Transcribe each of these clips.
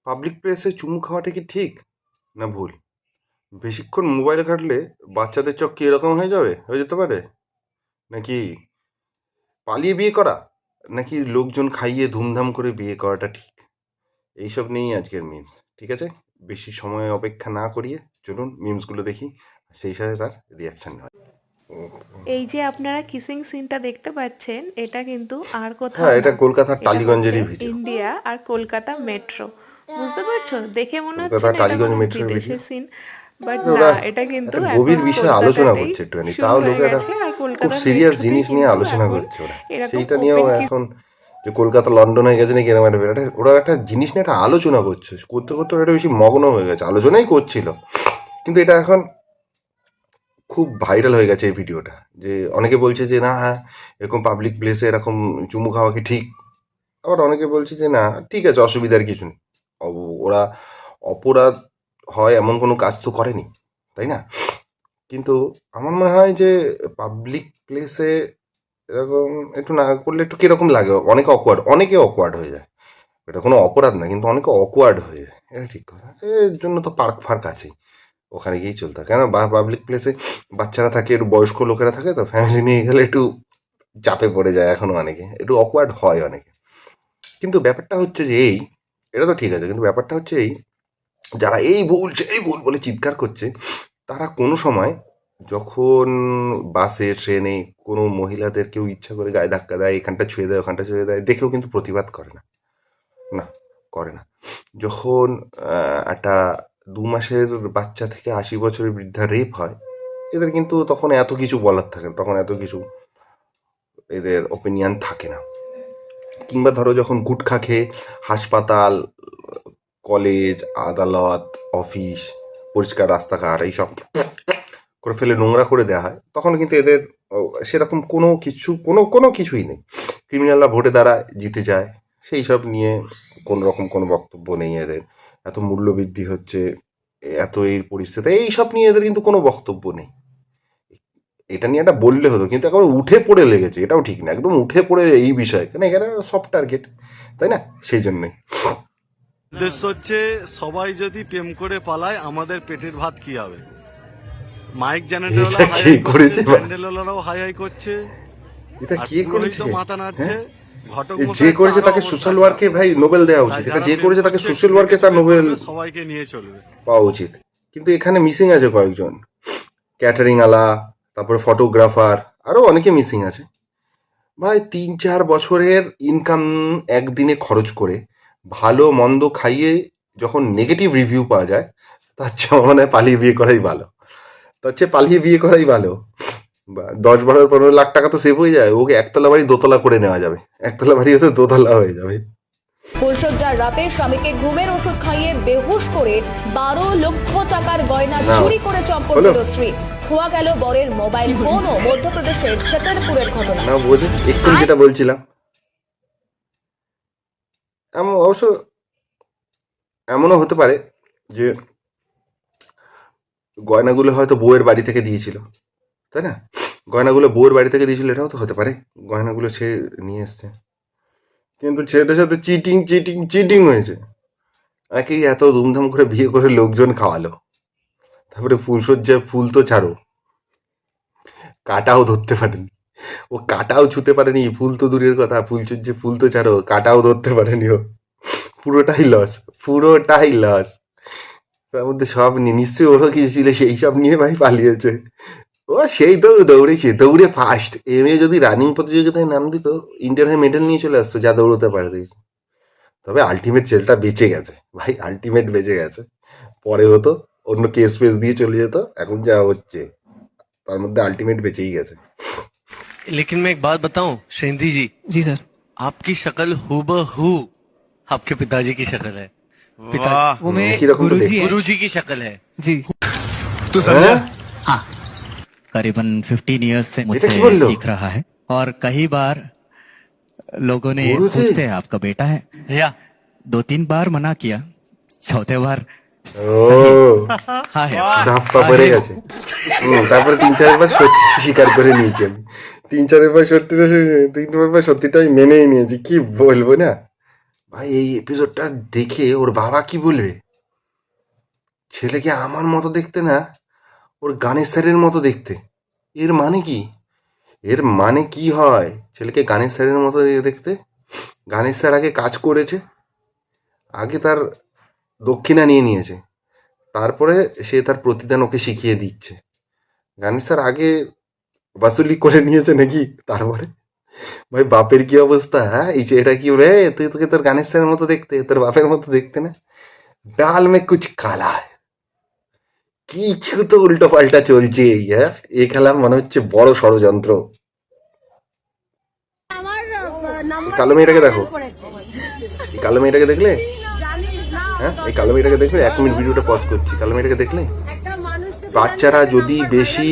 Public প্লেসে চুমু খাওয়াটা কি ঠিক না ভুল? বেশিক্ষণ মোবাইল ঘাঁটলে বাচ্চাদের চোখ কি এরকম হয়ে যেতে পারে? নাকি পালিয়ে বিয়ে করা, নাকি লোকজন খাইয়ে ধুমধাম করে বিয়ে করাটা ঠিক? এইসব নিয়েই আজকের মিমস। ঠিক আছে, বেশি সময় অপেক্ষা না করিয়ে চলুন মিমসগুলো দেখি, সেই সাথে তার রিয়াকশান হয়। এই যে আপনারা কিসিং সিনটা দেখতে পাচ্ছেন, এটা কিন্তু আর কোথাও হ্যাঁ, এটা না, কলকাতার এটা টালিগঞ্জেরই হচ্ছে ভিডিও। ইন্ডিয়া আর কলকাতা মেট্রো। বুঝতে পারছো? দেখে মনে হচ্ছে কলকাতার না এটা টালিগঞ্জ কোনো মেট্রোর ভিডিও। বিদেশের সিন, বাট না, ওরা এটা কিন্তু একটা এখন গভীর বিষয়ে আলোচনা কলকাতাতেই করছে একটুখানি, শুরু তাও হয়ে লোকে একটা গেছে। আর খুব কলকাতার সিরিয়াস মেট্রোতেই জিনিস নিয়ে কিন্তু আলোচনা এখন করছে ওরা। এরকম সেইটা নিয়েও ওপেন এখন যে কলকাতা লন্ডন হয়ে গেছে নাকি এরকম একটা ব্যাপার, ওরা একটা জিনিস নিয়ে একটা আলোচনা করছে, করতে করতে ওরা একটা বেশি মগ্ন হয়ে গেছে, আলোচনাই করছিল। কিন্তু এটা এখন খুব ভাইরাল হয়ে গেছে এই ভিডিওটা, যে অনেকে বলছে যে না, হ্যাঁ এরকম পাবলিক প্লেসে এরকম চুমু খাওয়া কি ঠিক? আবার অনেকে বলছে যে না, ঠিক আছে, অসুবিধার কিছু নেই। ওরা অপরাধ হয় এমন কোনো কাজ তো করেনি, তাই না? কিন্তু আমার মনে হয় যে পাবলিক প্লেসে এরকম একটু না করলে একটু কিরকম লাগে, অনেকে অকওয়ার্ড হয়ে যায়। এটা কোনো অপরাধ না, কিন্তু অনেকে অকওয়ার্ড হয়ে যায়, এটা ঠিক কথা। এর জন্য তো পার্ক ফার্ক আছেই, ওখানে গিয়েই চলতে হয়। কেন পাবলিক প্লেসে বাচ্চারা থাকে, একটু বয়স্ক লোকেরা থাকে, তো ফ্যামিলি নিয়ে গেলে একটু চাপে পড়ে যায়, এখনো অনেকে একটু অকওয়ার্ড হয় অনেকে। কিন্তু ব্যাপারটা হচ্ছে যে এটা তো ঠিক আছে, কিন্তু ব্যাপারটা হচ্ছে যারা এই ভুল বলে চিৎকার করছে, তারা কোনো সময় যখন বাসে ট্রেনে কোনো মহিলাদের কেউ ইচ্ছা করে গায়ে ধাক্কা দেয়, এখানটা ছুঁয়ে দেয় ওখানটা ছুঁয়ে দেয়, দেখেও কিন্তু প্রতিবাদ করে না। না, করে না। যখন একটা 2 মাসের বাচ্চা থেকে 80 বছরের বৃদ্ধা রেপ হয়, এদের কিন্তু তখন এত কিছু বলার থাকে না, তখন এত কিছু এদের ওপিনিয়ন থাকে না। কিংবা ধরো যখন গুটখা খেয়ে হাসপাতাল, কলেজ, আদালত, অফিস, পরিষ্কার রাস্তাঘাট এইসব করে ফেলে নোংরা করে দেওয়া হয়, তখন কিন্তু এদের সেরকম কোনো কিছুই নেই। ক্রিমিনালরা ভোটে দ্বারা জিতে যায়, সেই সব নিয়ে কোনো রকম কোনো বক্তব্য নেই এদের। এত মূল্য বৃদ্ধি হচ্ছে, এত এই পরিস্থিতি, এইসব নিয়ে এদের কিন্তু কোনো বক্তব্য নেই। এটা নিয়ে একটা বললে হতো, কিন্তু একেবারে উঠে পড়ে লেগেছে, এটাও ঠিক না, একদম উঠে পড়ে এই বিষয়, কেন এখানে সফট টার্গেট, তাই না? সেই জন্যই উদ্দেশ্য হচ্ছে সবাই যদি প্রেম করে পালায় আমাদের পেটের ভাত কি হবে। মাইক এটা জেনারেটরওয়ালা হাই কে হাই করছে, করেছে প্যান্ডেলওয়ালাও হাই হাই করছে, এটা আর কে পুরোহিত করেছে? মাথা নাড়ছে। হ্যাঁ, ঘটক যে মশাই তো করেছে আরো তাকে অবস্থা সোশ্যাল খারাপ। ওয়ার্কে ভাই নোবেল দেওয়া তাই উচিত, এটা যারা যে প্রেম করেছে তাকে করছে একটু সোশ্যাল দেখে ওয়ার্কে তার শুনে নোবেল করবে, সবাইকে নিয়ে চলবে। পাওয়া উচিত। কিন্তু এখানে মিসিং আছে কয়েকজন, ক্যাটারিং আলা, তারপরে ফটোগ্রাফার, আরো অনেকে মিসিং আছে। ভাই 3-4 বছরের ইনকাম একদিনে খরচ করে ভালো মন্দ খাইয়ে যখন নেগেটিভ রিভিউ পাওয়া যায়, তার চেয়ে আমার মনে হয় পালিয়ে বিয়ে করাই ভালো, বা 10-12-15 লাখ টাকা তো সেভ হয়ে যায়, ওকে একতলা বাড়ি দোতলা করে নেওয়া যাবে, একতলা বাড়ি হচ্ছে দোতলা হয়ে যাবে। ফুলসজ্জার রাতে স্বামীকে ঘুমের ওষুধ খাইয়ে বেহুশ করে 12 লক্ষ টাকার গয়না না, চুরি করে চম্পট হলো? দিল স্ত্রী। খোয়া গেল বরের মোবাইল ফোন ও মধ্যপ্রদেশের ছেতরপুরের ঘটনা। না বোঝে, একটু যেটা বলছিলাম, অবশ্য এমনও হতে পারে যে গয়নাগুলো হয়তো বউয়ের বাড়ি থেকে দিয়েছিল, তাই না? গয়নাগুলো বউয়ের বাড়ি থেকে দিয়েছিল, এটাও তো হতে পারে, গয়নাগুলো সে নিয়ে এসছে, কিন্তু ছেলেটার সাথে চিটিং চিটিং চিটিং হয়েছে। একেই এত ধুমধাম করে বিয়ে করে লোকজন খাওয়ালো, তারপরে ফুলসজ্জায় ফুল তো ছাড়ো, কাটাও ধরতে পারেনি, ও কাটাও ছুতে পারেনি, ফুল তো দূরের কথা, ফুলসজ্জায় ফুল তো ছাড়ো, কাটাও ধরতে পারেনি ও। পুরোটাই লস, পুরোটাই লস। তার মধ্যে সব নিশ্চয়ই ওরও কিছু ছিল, সেই সব নিয়ে ভাই পালিয়েছে। ও সেই দৌড়েছে, দৌড়ে ফার্স্ট। এম এ যদি রানিং প্রতিযোগিতায় নাম দিত, ইন্ডিয়ান হয়ে মেডেল নিয়ে চলে আসতো, যা দৌড়তে পারে দিয়েছে। তবে আলটিমেট ছেলেটা বেঁচে গেছে ভাই, আলটিমেট বেঁচে গেছে। পরে হতো অন্য কেস ফেস দিয়ে চলে যেত, এখন যা হচ্ছে তার মধ্যে আলটিমেট বেঁচেই গেছে। लेकिन मैं एक बात बताऊं शेंदी जी, जी सर। आपकी शक्ल हूबहू आपके पिताजी की शक्ल है। वो मेरे किरकम तो गुरुजी देखते हैं। गुरुजी की शक्ल है। जी। तो समझा? हाँ, करीबन 15 इयर्स से बेटा मुझसे क्यों बोल लो? सीख रहा है और कई बार लोगों ने गुरु जी? पूछते हैं आपका बेटा है या 2-3 बार मना किया, चौथे बार ও हाँ है। ধাপ্পা हाँ পড়ে है। গেছে। তারপরে 3-4 বার সত্যি স্বীকার করে নিয়েছি আমি, 3-4 বার সত্যিটা 3-4 বার সত্যিটা আমি মেনেই নিয়েছি, কি বলবো না ভাই এই এপিসোডটা দেখে ওর বাবা কি বলবে, ছেলেকে আমার মতো দেখতে না, ওর গানের স্যারের মতো দেখতে। এর মানে কি? এর মানে কি হয় ছেলেকে গানের স্যারের মতো দেখতে? গানের স্যার আগে কাজ করেছে, আগে তার দক্ষিণা নিয়ে নিয়েছে, তারপরে সে তার প্রতিদান ওকে শিখিয়ে দিচ্ছে। গানের স্যার আগে বাসুলি করে নিয়েছে নাকি, তারপরে ভাই বাপের কি অবস্থা? হ্যাঁ এই যে এটা কি রে, তুই তোকে তোর গানের স্যারের মতো দেখতে, তোর বাপের মতো দেখতে না? ডাল মে কুছ কালা है। কিছু তো উল্টো পাল্টা চলছে। হ্যাঁ এই খেলা মনে হচ্ছে বড় ষড়যন্ত্র। এই কালো মেয়েটাকে দেখো, এই কালো মেয়েটাকে দেখলে, হ্যাঁ এই কালো মেয়েটাকে দেখলে, 1 মিনিট ভিডিওটা পজ করছি, কালো মেয়েটাকে দেখলে? বাচ্চারা যদি বেশি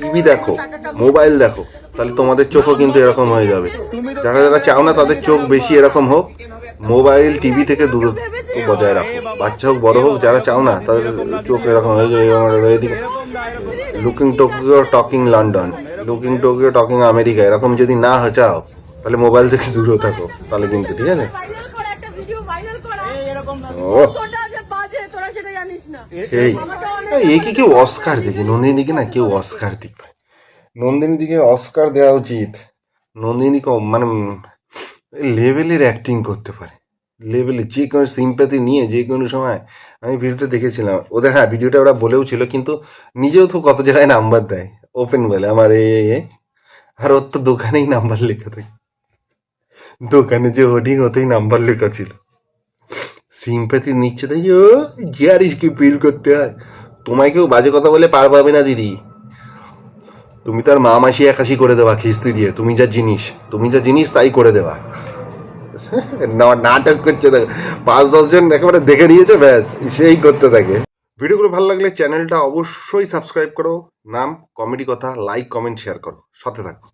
টিভি দেখো, মোবাইল দেখো, তাহলে তোমাদের চোখও কিন্তু এরকম হয়ে যাবে। যারা যারা চাও না তাদের চোখ বেশি এরকম হোক, মোবাইল টিভি থেকে দূরত্ব বজায় রাখো। বাচ্চা হোক বড় হোক, যারা চাও না তাদের চোখ এরকম হয়ে যায়। আমার এদিকে looking Tokyo talking London, looking Tokyo talking America, এরকম যদি না চাও তাহলে মোবাইল থেকে দূরে থাকো, তাহলে কিন্তু ঠিক আছে। ও সেই এই কি কেউ অস্কার দেখি, নন্দিনীকে না কেউ অস্কার দিক, নন্দিনীদিকে অস্কার দেওয়া উচিত। নন্দিনীকে মানে লেভেলের অ্যাক্টিং করতে পারে, লেভেলে যে কোনো সিম্প্যাথি নিয়ে যে কোনো সময়। আমি ভিডিওটা দেখেছিলাম ওদের, হ্যাঁ ভিডিওটা ওরা বলেও ছিল, কিন্তু নিজেও তো কত জায়গায় নাম্বার দেয়, ওপেন বলে আমার এ, আর ওর তো দোকানেই নাম্বার লেখা থাকে, দোকানে যে হোর্ডিং ওতেই নাম্বার লেখা ছিল। সিম্প্যাথি নিচ্ছে তাই ও জিয়ারিস কি ফিল করতে হয়। তোমায় কেউ বাজে কথা বলে পার পাবে না দিদি, তুমি তার মা মাসি একাশি করে দেবা খিস্তি দিয়ে, তুমি যা জিনিস তাই করে দেবা। নাটক করছে, দেখো 5-10 জন একেবারে দেখে নিয়েছে, ব্যাস সেই করতে থাকে। ভিডিওগুলো ভালো লাগলে চ্যানেলটা অবশ্যই সাবস্ক্রাইব করো, নাম কমেডি কথা, লাইক কমেন্ট শেয়ার করো, সাথে থাকো।